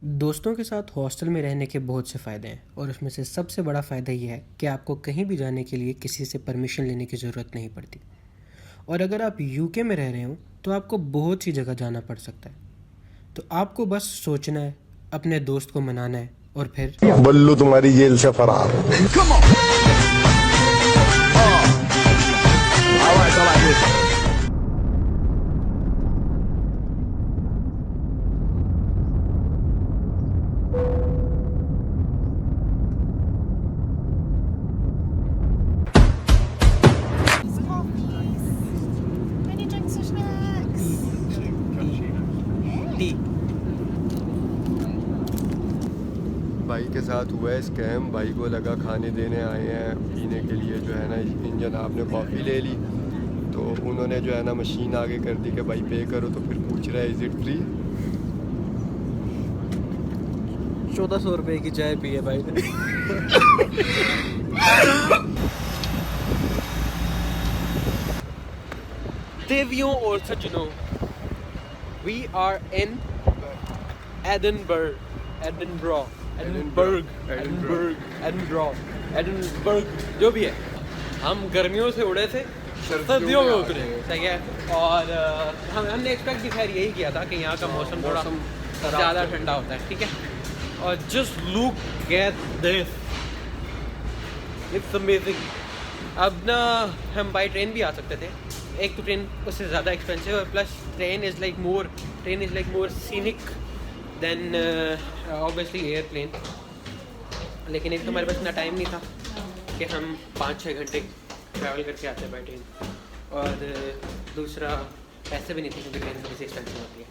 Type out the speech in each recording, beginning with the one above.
दोस्तों के साथ हॉस्टल में रहने के बहुत से फ़ायदे हैं और उसमें से सबसे बड़ा फ़ायदा ये है कि आपको कहीं भी जाने के लिए किसी से परमिशन लेने की ज़रूरत नहीं पड़ती। और अगर आप यूके में रह रहे हो तो आपको बहुत सी जगह जाना पड़ सकता है। तो आपको बस सोचना है, अपने दोस्त को मनाना है और फिर बल्लू तुम्हारी जेल से फरार। Many drinks or snacks? T. भाई के साथ हुआ है स्कैम। भाई को लगा खाने देने आए हैं पीने के लिए, जो है ना इन जनाब ने कॉफ़ी ले ली तो उन्होंने जो है ना मशीन आगे कर दी कि भाई पे करो, तो फिर पूछ रहा है इज़ इट फ्री। 1400 रुपये की चाय पी है भाई ने। देवियों और सज्जनों, we are in एडिनबर्ग, जो भी है। हम गर्मियों से उड़े थे, सर्दियों में उतरे, सही है। और हमने एक्सपेक्ट भी खैर यही किया था कि यहाँ का मौसम थोड़ा ज़्यादा ठंडा होता है, ठीक है। और just look at this, it's amazing. अब ना हम बाई ट्रेन भी आ सकते थे, एक तो ट्रेन उससे ज़्यादा एक्सपेंसिव है, plus train is like more scenic than obviously airplane. लेकिन एक तो हमारे पास इतना टाइम नहीं था कि हम 5-6 घंटे ट्रैवल करके आते बाई ट्रेन, और दूसरा पैसे भी नहीं थे क्योंकि ट्रेन थोड़ी सी एक्सपेंसिव होती है।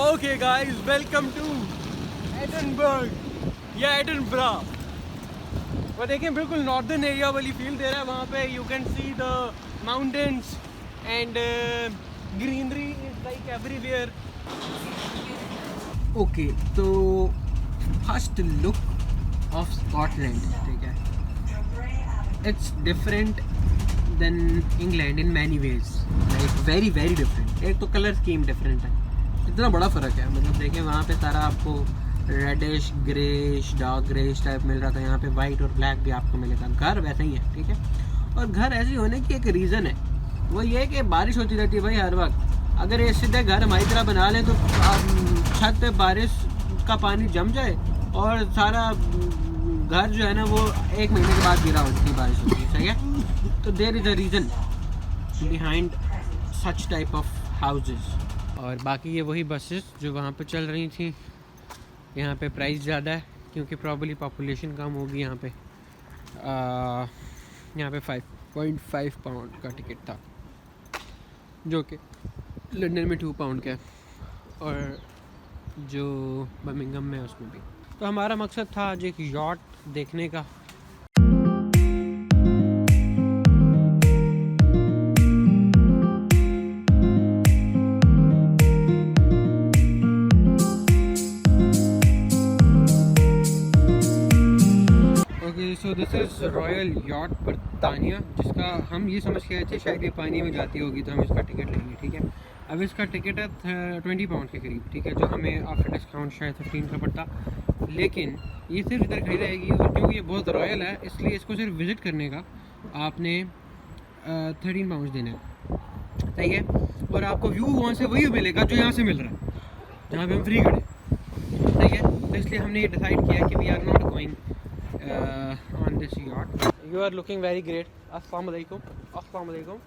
Okay guys, welcome to Edinburgh या एडिनबरा। और देखिए बिल्कुल नॉर्दर्न एरिया वाली फील दे रहा है वहाँ पे। You can see the mountains and greenery is like everywhere. Okay, तो फर्स्ट लुक ऑफ स्कॉटलैंड, ठीक है। It's different than England in many ways, like very very different. एक तो कलर स्कीम डिफरेंट है, इतना बड़ा फ़र्क है। मतलब देखिए वहाँ पे सारा आपको reddish greyish dark greyish type मिल रहा था, यहाँ पे वाइट और ब्लैक भी आपको मिलेगा। घर वैसा ही है, ठीक है। और घर ऐसे होने की एक रीज़न है, वो ये है कि बारिश होती रहती है भाई हर वक्त। अगर ये सीधे घर हमारी तरह बना लें तो छत पे बारिश का पानी जम जाए और सारा घर जो है ना वो 1 महीने के बाद गिरा होती बारिश होती है, सही है। तो there is a reason behind such type of houses. और बाकी ये वही बसेस जो वहाँ पे चल रही थी। यहाँ पे प्राइस ज़्यादा है क्योंकि प्रॉब्ली पॉपुलेशन कम होगी यहाँ पे। यहाँ पे 5.5 पाउंड का टिकट था, जो कि लंदन में 2 पाउंड का है, और जो बर्मिंघम में है उसमें भी। तो हमारा मकसद था आज एक यॉट देखने का। So this is royal yacht Britannia, जिसका हम ये समझ के आए थे शायद ये पानी में जाती होगी तो हम इसका टिकट लेंगे, ठीक है। अब इसका टिकट है 20 पाउंड के करीब, ठीक है, जो हमें आफ्टर डिस्काउंट शायद 15 का पड़ता। लेकिन ये सिर्फ इधर खड़ी रहेगी, और क्योंकि ये बहुत रॉयल है इसलिए इसको सिर्फ विज़िट करने का आपने 13 पाउंड देने, सही है। और आपको व्यू वहाँ से वही मिलेगा जो यहाँ से मिल रहा है, जहाँ पे हम फ्री खड़े, सही है। तो इसलिए हमने ये डिसाइड किया कि we are not going on this yacht. You are looking very great. Assalamu alaikum. Assalamu alaikum.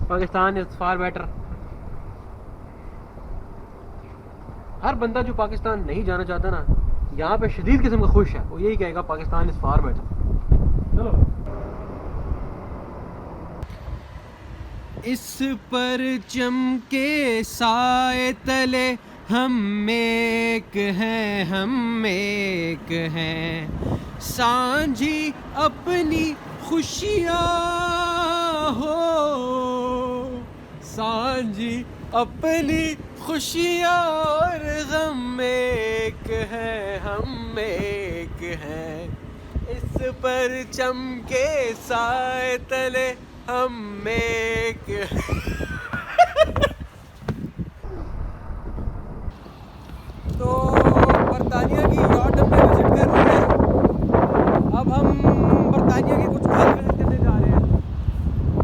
Pakistan is far better. हर बंदा जो पाकिस्तान नहीं जाना चाहता ना, यहाँ पे शदीद किस्म का खुश है, वो यही कहेगा पाकिस्तान इज़ फार बेटर। चलो इस पर चमके साए तले हम एक हैं, हम एक हैं, सांझी अपनी खुशियाँ हो, सांझी अपनी खुशियाँ और गम एक हैं, हम एक हैं, इस पर चमके साए तले हम एक हैं। तो बरतानिया की यॉर्ड हमने विजिट कर ली है। अब हम बरतानिया के कुछ घर विजिट करने जा रहे हैं,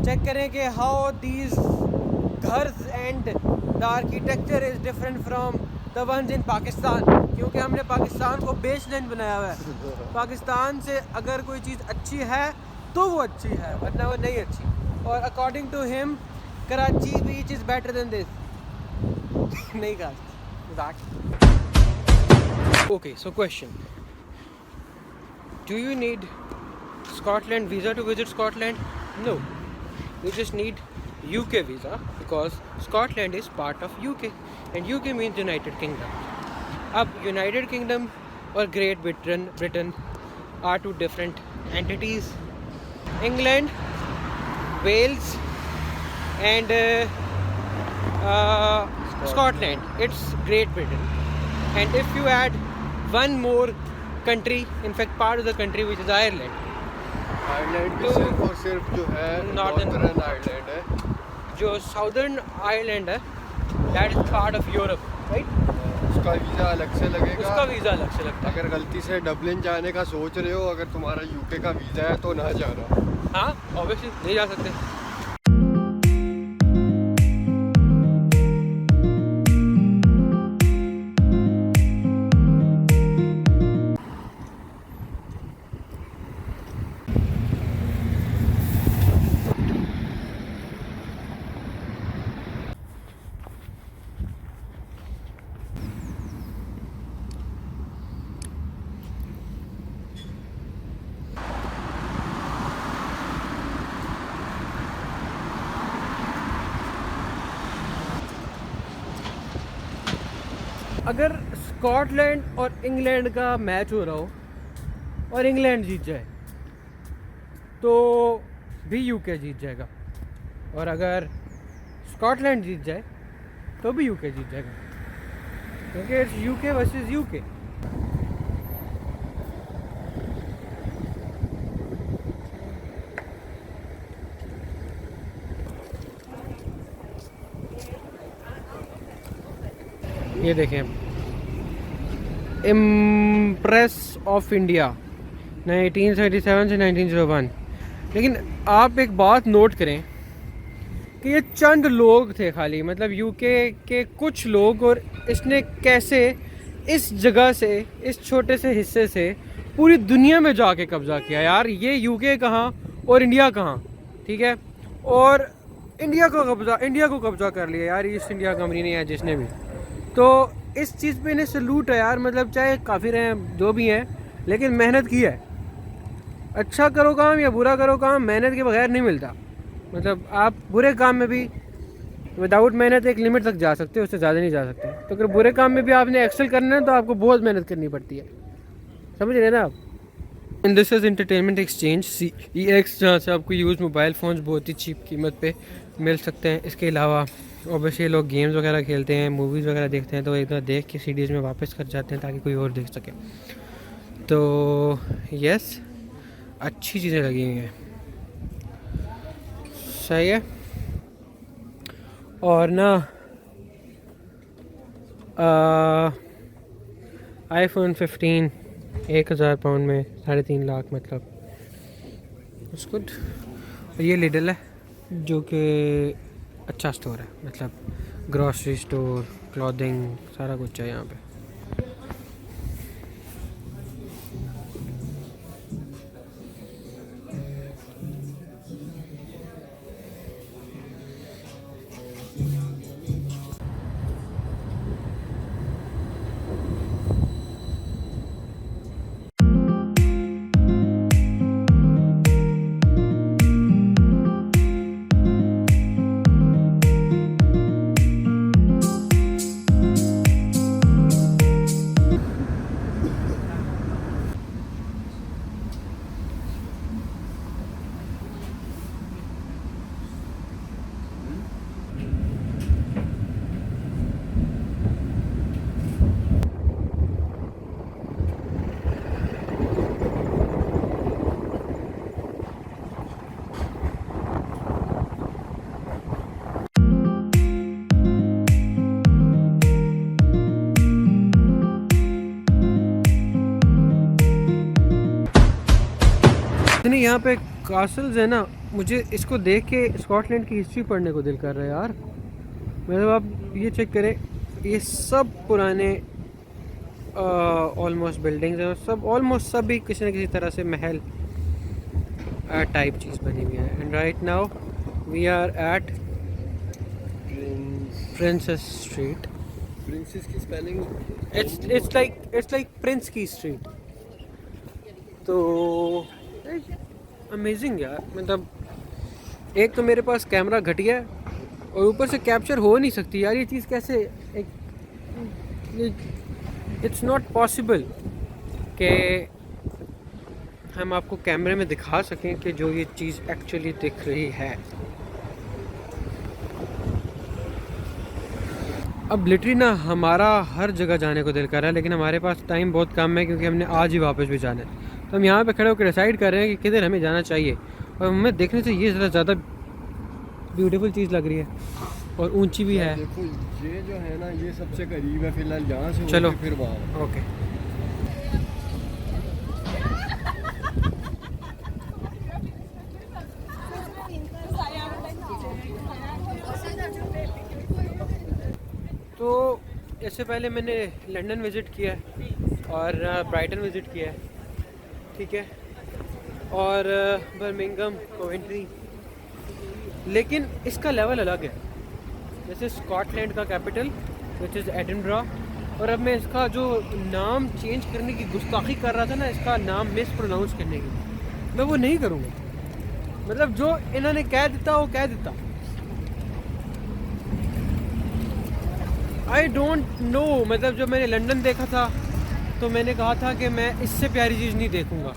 चेक करें कि हाउ दीज घर्स and the architecture is different from the ones in Pakistan, क्योंकि हमने पाकिस्तान को बेसलाइन बनाया हुआ है। पाकिस्तान से अगर कोई चीज़ अच्छी है तो वो अच्छी है, वरना वो नहीं अच्छी। और according to him Karachi beach is better than this. नहीं कहा Okay, so question. Do you need Scotland visa to visit Scotland? No. You just need UK visa because Scotland is part of UK and UK means United Kingdom. Ab United Kingdom or Great Britain are two different entities. England, Wales and Scotland, it's Great Britain. And if you add one more country, in fact part of the country, which is Ireland. Ireland भी सिर्फ और सिर्फ जो है northern Ireland है, जो southern Ireland है, that is part of Europe, right? उसका वीज़ा अलग से लगेगा। उसका वीज़ा अलग से लगता है। अगर गलती से डबलिन जाने का सोच रहे हो, अगर तुम्हारा यूके का वीज़ा है तो ना जाना। हाँ, ऑब्वियसली नहीं जा सकते। अगर स्कॉटलैंड और इंग्लैंड का मैच हो रहा हो और इंग्लैंड जीत जाए तो भी यूके जीत जाएगा, और अगर स्कॉटलैंड जीत जाए तो भी यूके जीत जाएगा, क्योंकि इट्स यूके वर्सेस यूके। ये देखें, इम्प्रेस ऑफ इंडिया 1937 से 1901। लेकिन आप एक बात नोट करें कि ये चंद लोग थे खाली, मतलब यूके के कुछ लोग, और इसने कैसे इस जगह से, इस छोटे से हिस्से से पूरी दुनिया में जाके कब्ज़ा किया। यार ये यूके कहाँ और इंडिया कहाँ, ठीक है, और इंडिया को कब्ज़ा कर लिया यार ईस्ट इंडिया कंपनी ने, है जिसने भी। तो इस चीज़ पे इन्हें सलूट है यार, मतलब चाहे काफिर हैं जो भी हैं, लेकिन मेहनत की है। अच्छा करो काम या बुरा करो काम, मेहनत के बगैर नहीं मिलता। मतलब आप बुरे काम में भी विदाउट मेहनत एक लिमिट तक जा सकते हो, उससे ज़्यादा नहीं जा सकते। तो अगर बुरे काम में भी आपने एक्सेल करना है तो आपको बहुत मेहनत करनी पड़ती है, समझ रहे हैं ना आप। And this is entertainment exchange CEX, जहाँ से आपको यूज़ मोबाइल फ़ोन्स बहुत ही चीप कीमत पे मिल सकते हैं। इसके अलावा ऑब्वियसली लोग गेम्स वगैरह खेलते हैं, मूवीज़ वगैरह देखते हैं, तो एक बार देख के सीडीज़ में वापस कर जाते हैं ताकि कोई और देख सके। तो यस, अच्छी चीज़ें लगी हुई हैं, सही है। और ना iPhone 15 1000 पाउंड में 3.5 लाख, मतलब इट्स गुड। ये लिडल है जो कि अच्छा स्टोर है, मतलब ग्रॉसरी स्टोर, क्लॉथिंग, सारा कुछ है यहाँ पे। नहीं, यहाँ पे कासल्स है ना, मुझे इसको देख के स्कॉटलैंड की हिस्ट्री पढ़ने को दिल कर रहा है यार। मतलब आप ये चेक करें, ये सब पुराने ऑलमोस्ट बिल्डिंग्स हैं, और सब ऑलमोस्ट सभी किसी न किसी तरह से महल टाइप चीज़ बनी हुई है। And right now we are at Princes Street. Princes की स्पेलिंग इट्स लाइक प्रिंस की स्ट्रीट। तो अमेजिंग यार, मतलब एक तो मेरे पास कैमरा घटिया है और ऊपर से कैप्चर हो नहीं सकती यार ये चीज़ कैसे। इट्स नॉट पॉसिबल कि हम आपको कैमरे में दिखा सकें कि जो ये चीज़ एक्चुअली दिख रही है। अब लिटरली ना हमारा हर जगह जाने को दिल कर रहा है, लेकिन हमारे पास टाइम बहुत कम है क्योंकि हमने आज ही वापस भी जाना है। तो हम यहाँ पे खड़े होकर डिसाइड कर रहे हैं कि किधर हमें जाना चाहिए, और हमें देखने से ये ज़्यादा ब्यूटीफुल चीज़ लग रही है और ऊंची भी है। देखो ये जो है ना, ये सबसे करीब है फिलहाल, यहाँ से चलो फिर वहाँ। ओके। तो इससे पहले मैंने लंदन विज़िट किया है और ब्राइटन विज़िट किया है, ठीक है, और बर्मिंघम, कोवेंट्री, लेकिन इसका लेवल अलग है। जैसे स्कॉटलैंड का कैपिटल विच इज़ एडिनबरा, और अब मैं इसका जो नाम चेंज करने की गुस्ताखी कर रहा था ना, इसका नाम मिस प्रोनाउंस करने की, मैं वो नहीं करूँगा। मतलब जो इन्होंने कह दिता वो कह दिता। आई डोंट नो, मतलब जब मैंने लंदन देखा था तो मैंने कहा था कि मैं इससे प्यारी चीज़ नहीं देखूँगा,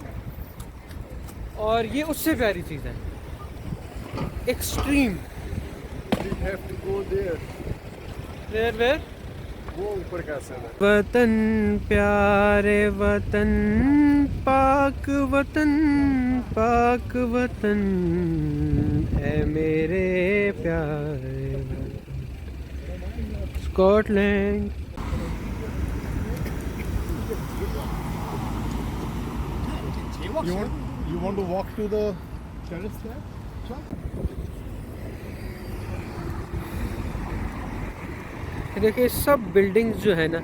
और ये उससे प्यारी चीज़ है, extreme. We have to go there. Where? वो ऊपर कैसा है? वतन प्यारे वतन, पाक वतन, पाक वतन है मेरे प्यारे वतन, Scotland. You want to walk to the terrace there? देखिए सब बिल्डिंग्स जो है ना,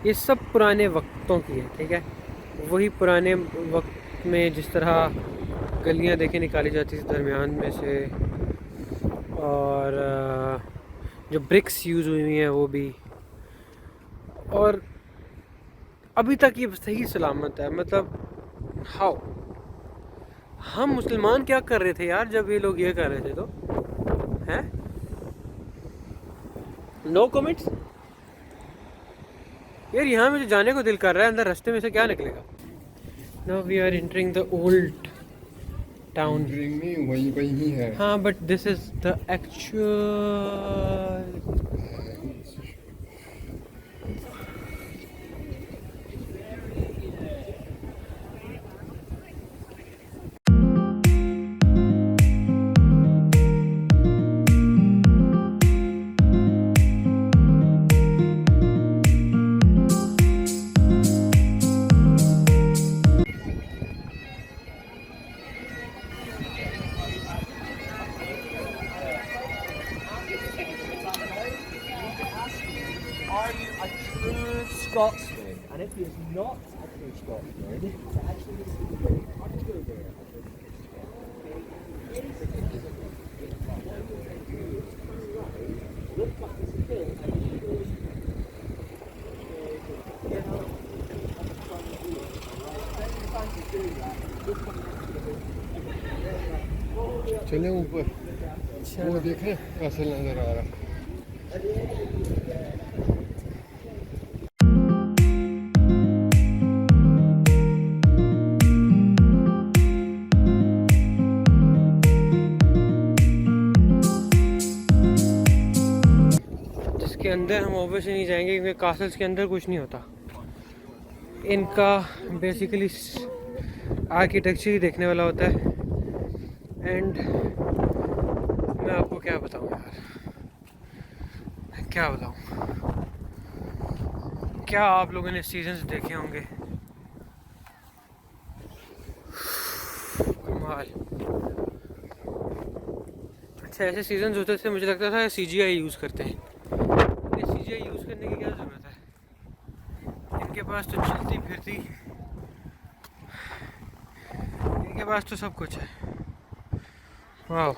ये सब पुराने वक्तों की है, ठीक है। वही पुराने वक्त में जिस तरह गलियां देखे निकाली जाती थी दरमियान में से, और जो ब्रिक्स यूज़ हुई हुई हैं वो भी, और अभी तक ये सही सलामत है। मतलब हाउ, हम मुसलमान क्या कर रहे थे यार जब ये लोग ये कर रहे थे, तो हैं? नो कमेंट्स यार। यहाँ मुझे जाने को दिल कर रहा है, अंदर रास्ते में से क्या निकलेगा। Now we are entering the old town. वही है। हाँ, but this is the actual. Are you a true Scotsman? And if he is not a true Scotsman, to actually listen to the October. Look up this hill and he goes. चले ऊपर, वो देखें कैसे नजर आ रहा। जिसके अंदर हम ऑब्वियसली नहीं जाएंगे क्योंकि कासल्स के अंदर कुछ नहीं होता। इनका बेसिकली आर्किटेक्चर ही देखने वाला होता है। एंड मैं आपको क्या बताऊं यार, क्या बताऊं। क्या आप लोगों ने सीजन्स देखे होंगे? हाल। अच्छा, ऐसे सीजन्स होते थे मुझे लगता था CGI यूज़ करते हैं। ये CGI यूज़ करने की क्या ज़रूरत है, इनके पास तो चलती फिरती, इनके पास तो सब कुछ है। वाह।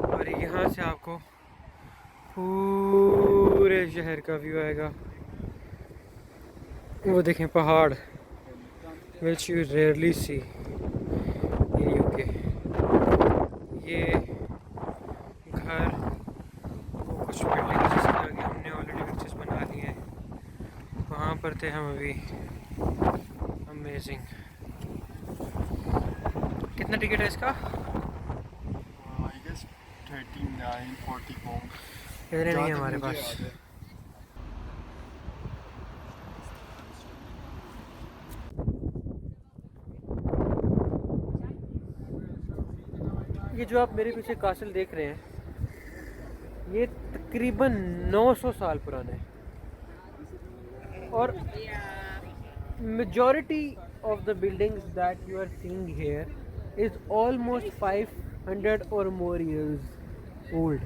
और यहाँ से आपको पूरे शहर का व्यू आएगा। वो देखें पहाड़, which you rarely see in UK। ये घर, वो कुछ बिल्डिंग जिसके आगे हमने ऑलरेडी पिक्चर्स बना ली हैं, वहाँ पर थे हम अभी। अमेजिंग। कितना टिकट है इसका? I guess 39-40 pound. इधर नहीं है हमारे पास। ये जो आप मेरे पीछे कासल देख रहे हैं, ये तकरीबन 900 साल पुराना है। और majority of the buildings that you are seeing here is almost 500 or more years old.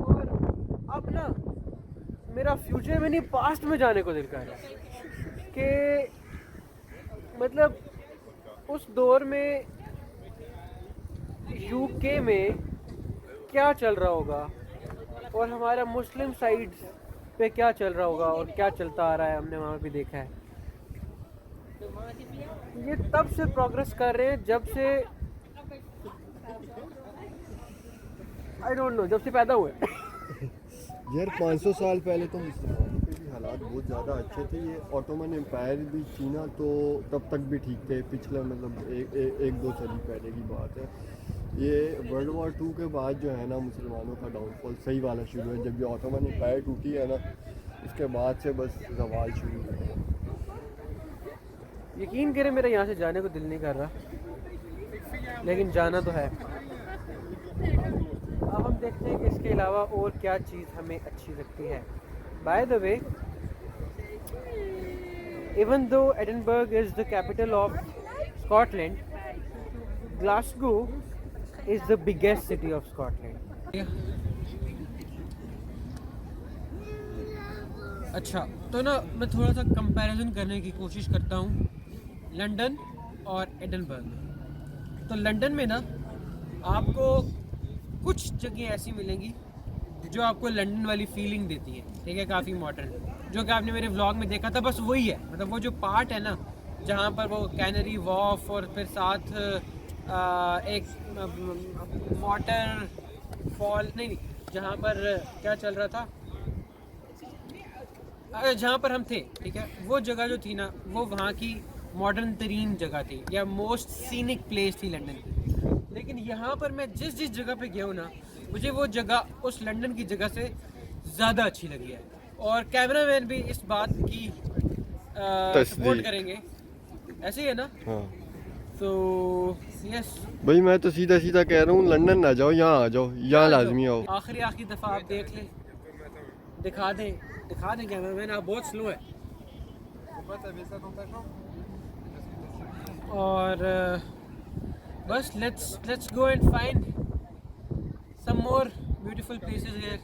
और अब ना मेरा फ्यूचर में नहीं पास्ट में जाने को दिल कर रहा है कि मतलब उस दौर में UK में क्या चल रहा होगा और हमारा मुस्लिम साइड पे क्या चल रहा होगा और क्या चलता आ रहा है, हमने वहाँ भी देखा है। ये तब से प्रोग्रेस कर रहे हैं जब से आई डोंट नो, जब से पैदा हुए। यार 500 साल पहले तो मुसलमानों के भी हालात बहुत ज़्यादा अच्छे थे। ये ऑटोमन एम्पायर भी थी ना, तो तब तक भी ठीक थे। पिछले मतलब एक दो सदी पहले की बात है। ये World War II के बाद जो है ना मुसलमानों का डाउनफॉल सही वाला शुरू है। जब ये ऑटोमन एम्पायर टूटी है ना, उसके बाद से बस जवाल शुरू हुआ। यकीन करें मेरा यहाँ से जाने को दिल नहीं कर रहा, लेकिन जाना तो है। अब हम देखते हैं कि इसके अलावा और क्या चीज़ हमें अच्छी लगती है। By the way, even though Edinburgh is the capital of Scotland, Glasgow is the biggest city of Scotland. अच्छा, तो ना मैं थोड़ा सा कंपैरिजन करने की कोशिश करता हूँ लंदन और एडिनबर्ग में। तो लंदन में ना आपको कुछ जगह ऐसी मिलेंगी जो आपको लंदन वाली फीलिंग देती है, ठीक है, काफ़ी मॉडर्न, जो कि आपने मेरे व्लॉग में देखा था। बस वही है, मतलब वो जो पार्ट है ना जहाँ पर वो कैनरी वॉर्फ और फिर साथ एक वाटर फॉल, नहीं जहाँ पर क्या चल रहा था, जहाँ पर हम थे, ठीक है, वो जगह जो थी ना वो वहाँ की मॉडर्न तरीन जगह थी या मोस्ट सीनिक प्लेस थी लंदन की। लेकिन यहाँ पर मैं जिस जगह पे गया हूँ ना, मुझे वो जगह उस लंदन की जगह से ज़्यादा अच्छी लगी है। और कैमरामैन भी इस बात की सपोर्ट करेंगे, ऐसे ही है ना? हाँ। तो यस भाई मैं तो सीधा सीधा कह रहा हूँ, लंदन ना जाओ, यहाँ आ जाओ, यहाँ लाजमी आओ। आखिरी दफ़ा आप देख लें, दिखा दें कैमरामैन, आप बहुत स्लो है। और बस let's go and find some more beautiful places here.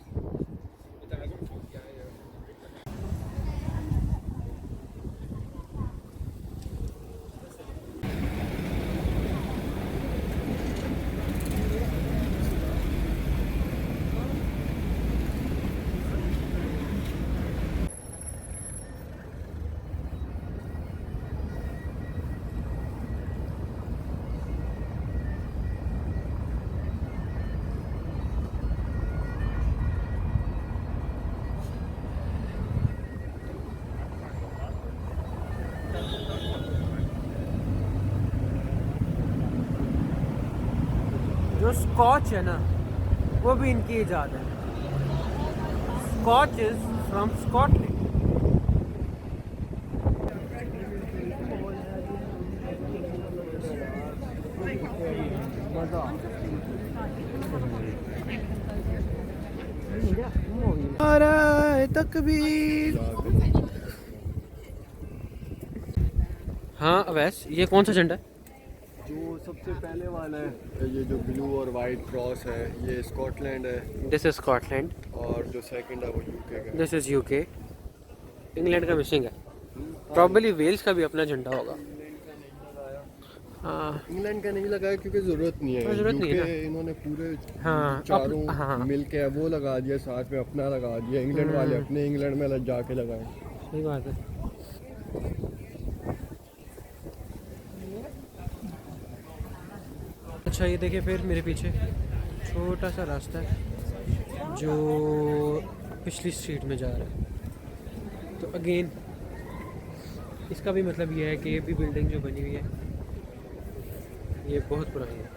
जो स्कॉच है ना वो भी इनकी ईजाद है। Scotch is from Scotland. नारे तकबीर। हाँ अवैस, ये कौन सा झंडा है? जो सबसे पहले वाला है ये जो ब्लू और वाइट क्रॉस है ये स्कॉटलैंड है, दिस इज स्कॉटलैंड, और जो सेकंड है वो यूके का है। This is UK. इंग्लैंड का मिसिंग है, प्रॉब्ली वेल्स का भी अपना झंडा होगा। हाँ इंग्लैंड का नहीं लगाया क्योंकि ज़रूरत नहीं है, ज़रूरत नहीं है यूके इन्होंने पूरे हाँ, चारों हाँ। मिल के वो लगा दिया, साथ में अपना लगा दिया, इंग्लैंड वाले अपने इंग्लैंड में जाके लगाए। सही बात है। अच्छा ये देखिए फिर मेरे पीछे छोटा सा रास्ता है जो पिछली स्ट्रीट में जा रहा है। तो अगेन इसका भी मतलब ये है कि ये भी बिल्डिंग जो बनी हुई है ये बहुत पुरानी है।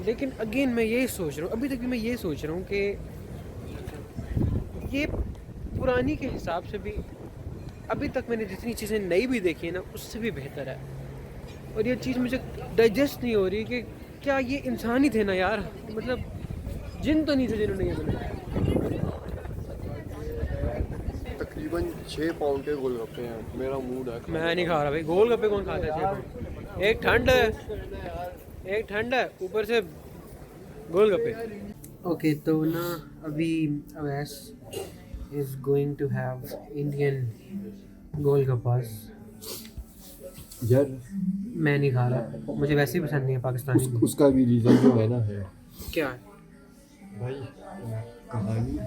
लेकिन अगेन मैं यही सोच रहा हूँ, अभी तक भी मैं ये सोच रहा हूँ कि ये पुरानी के हिसाब से भी अभी तक मैंने जितनी चीज़ें नई भी देखी है ना उससे भी बेहतर है। और ये चीज़ मुझे डाइजेस्ट नहीं हो रही कि क्या ये इंसान ही थे ना यार, मतलब जिन तो नहीं थे जिन्होंने ये बनाया। तकरीबन 6 पाउंड के गोलगप्पे हैं, मेरा मूड है। मैं नहीं खा रहा भाई, गोलगप्पे कौन खाता है? एक ठंड है ऊपर से गोलगप्पे। ओके तो ना अभी Awais is going to have Indian golgappas. यार मैं नहीं खा रहा, मुझे वैसे ही पसंद नहीं है पाकिस्तानी। उसका भी रीज़न जो है ना है क्या है? भाई, कहानी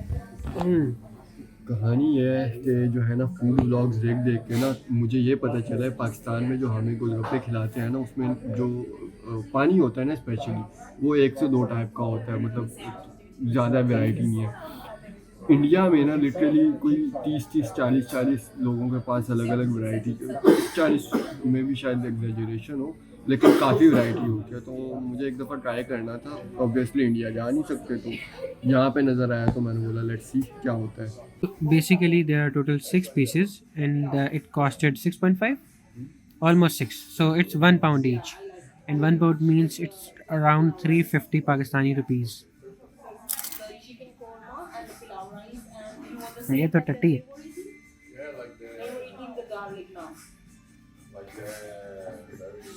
हम्म, कहानी ये है कि जो है ना फूड व्लॉग्स देख देख के ना मुझे ये पता चला है पाकिस्तान में जो हमें गोलगप्पे खिलाते हैं ना उसमें जो पानी होता है ना स्पेशली वो 1 से 2 टाइप का होता है, मतलब ज़्यादा वैरायटी नहीं है। इंडिया में ना लिटरली कोई 30 40 लोगों के पास अलग अलग वैरायटी के, 40 में भी शायद एग्जेजरेशन हो, लेकिन काफ़ी वैरायटी होती है। तो मुझे एक दफ़ा ट्राई करना था, ऑब्वियसली इंडिया जा नहीं सकते, तो यहाँ पे नज़र आया तो मैंने बोला लेट्स सी क्या होता है। basically there are total 6 pieces and it costed 6.5, almost 6, so it's £1 each, and £1 means it's around 350 Pakistani rupees. ये तो टट्टी है।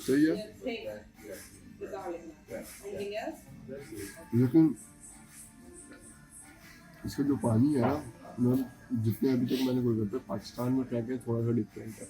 सही है, लेकिन इसका जो पानी है ना, मैं जितने अभी तक मैंने गोलगप्पे पाकिस्तान में ट्राई किया थोड़ा सा डिफरेंट है।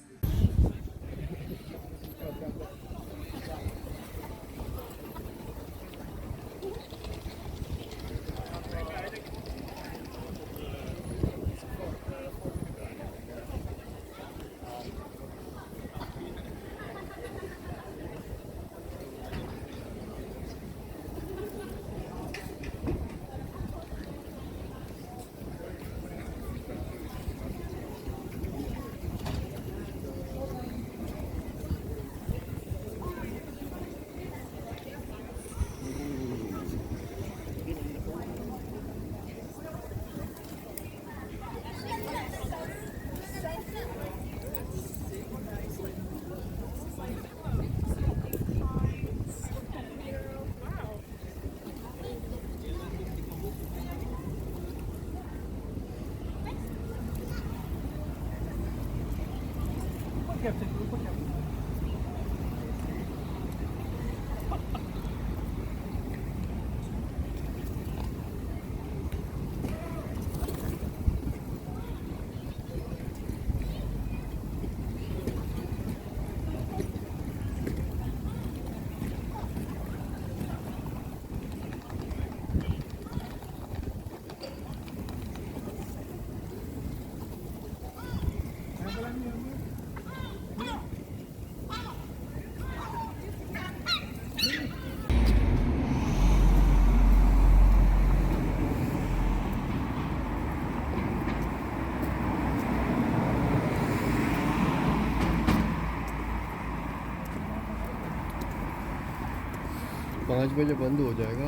पाँच बजे बंद हो जाएगा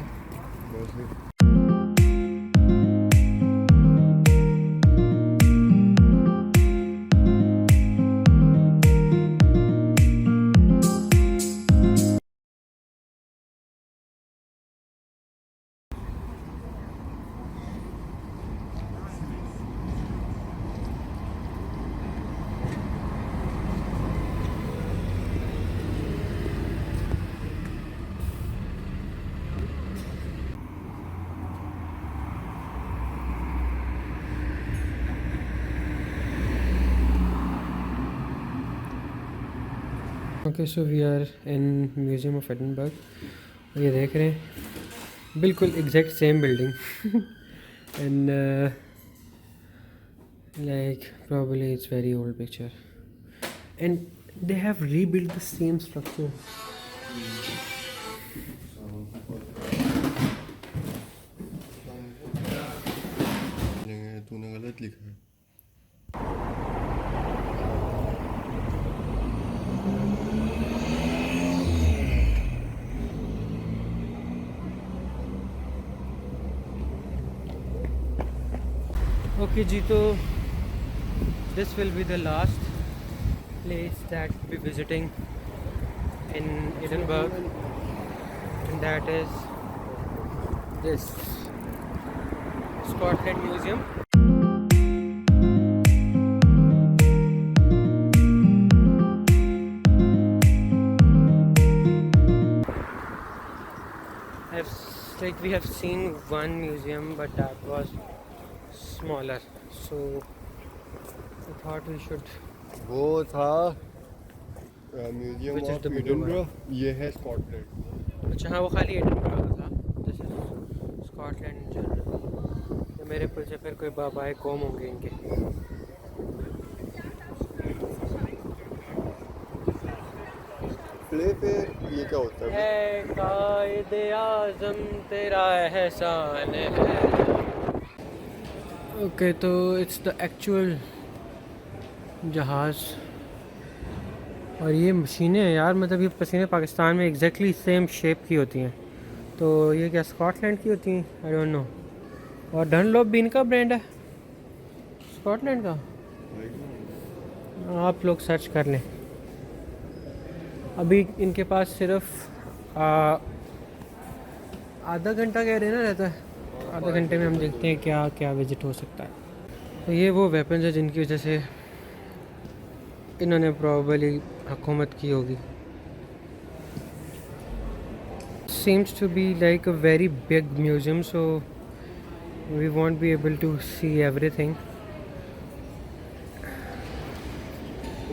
वैसे। Okay so we are in museum of Edinburgh. ये देख रहे हैं बिल्कुल exact same building and like probably it's very old picture and they have rebuilt the same structure. तूने गलत लिखा है। Okay जी, तो this will be the last place that we'll be visiting in Edinburgh, and that is this Scotland Museum. Like we have seen one museum, but that was smaller, so I thought we should. वो था museum Which is of the bigger one? Edinburgh, ये है Scotland. अच्छा हाँ, वो खाली Edinburgh का था। This is Scotland in general. तो मेरे पुल से फिर कोई बाबाए कौम होंगे इनके। प्ले पे ये क्या होता है? ऐ कायदे आज़म तेरा एहसान है। ओके, तो इट्स द एक्चुअल जहाज़ और ये मशीनें हैं यार, मतलब ये मशीनें पाकिस्तान में एग्जैक्टली सेम शेप की होती हैं। तो ये क्या स्कॉटलैंड की होती हैं? I don't know. और डनलॉप भी इनका ब्रांड है, स्कॉटलैंड का। आप लोग सर्च कर लें। अभी इनके पास सिर्फ आधा घंटा कह रहे हैं ना रहता है। आधा घंटे में हम देखते हैं क्या क्या विजिट हो सकता है। तो ये वो वेपन्स है जिनकी वजह से इन्होंने प्रॉबली हुकूमत की होगी। Seems to be like a very big museum, so we won't be able to see everything.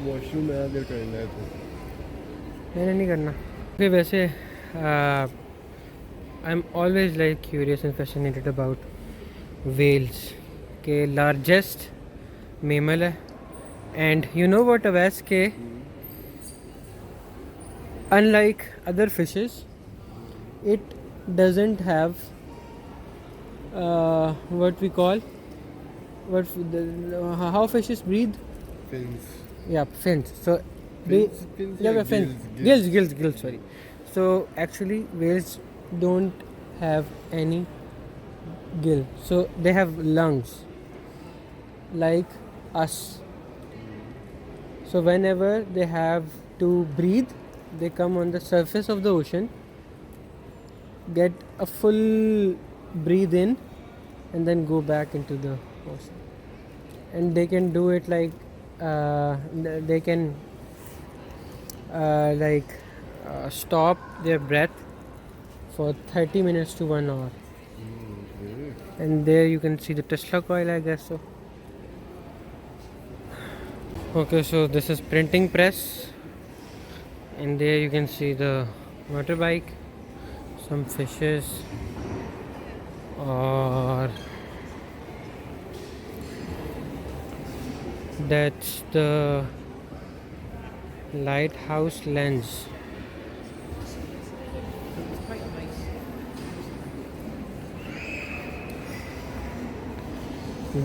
Washroom में अगर करना है तो मैंने नहीं करना। फिर वैसे I am always like curious and fascinated about whales के लार्जेस्ट मेमल है। एंड यू नो व्हाट अवैस के unlike other fishes it doesn't have what we call how fishes breathe. fins Yeah, fins. So fins yeah, like fins. Gills, sorry. So actually whales don't have any gill, so they have lungs like us. So whenever they have to breathe, they come on the surface of the ocean, get a full breathe in, and then go back into the ocean. And they can do it like they can stop their breath for 30 minutes to 1 hour. And there you can see the Tesla coil, I guess so. Okay, so this is printing press, and there you can see the motorbike, some fishes, or that's the lighthouse lens.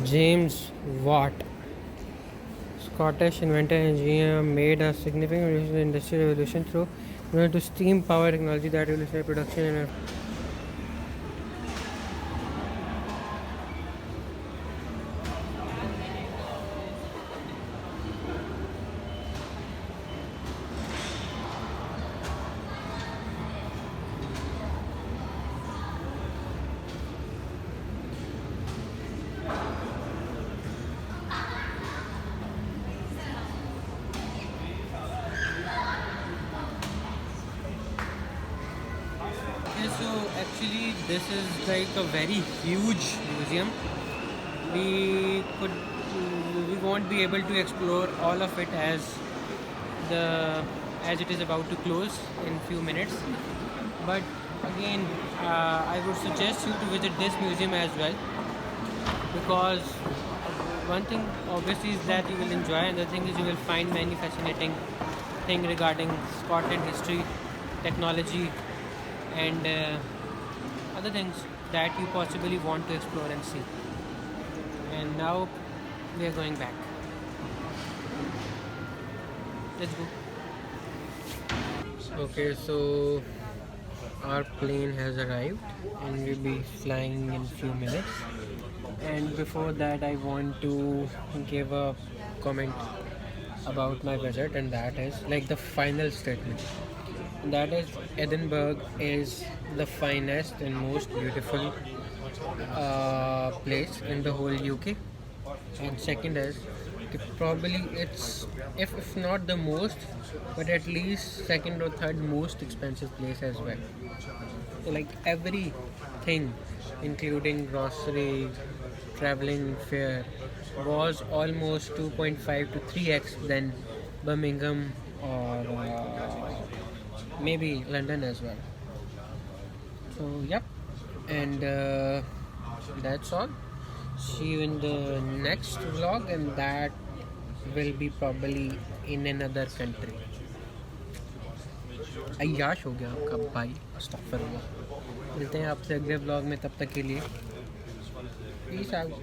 James Watt, Scottish inventor and engineer, made a significant contribution to the industrial revolution through to steam power technology that revolutionized production and Okay, so actually this is like a very huge museum. We won't be able to explore all of it as the as it is about to close in few minutes. But again, I would suggest you to visit this museum as well, because one thing obviously is that you will enjoy, and the thing is you will find many fascinating things regarding Scotland history, technology, and other things that you possibly want to explore and see. And now we are going back. Let's go. Okay, so our plane has arrived and we'll be flying in few minutes. And before that, I want to give a comment about my visit, and that is like the final statement. That is, Edinburgh is the finest and most beautiful place in the whole UK. And second is, probably it's, if not the most, but at least second or third most expensive place as well. So like everything, including grocery, traveling fare, was almost 2.5 to 3x than Birmingham or maybe London as well. So yep, and that's all. See you in the next vlog, and that will be probably in another country. अय्याश हो गया आपका भाई, अस्तगफिरुल्लाह। मिलते हैं आपसे अगले vlog में, तब तक के लिए पीस आउट।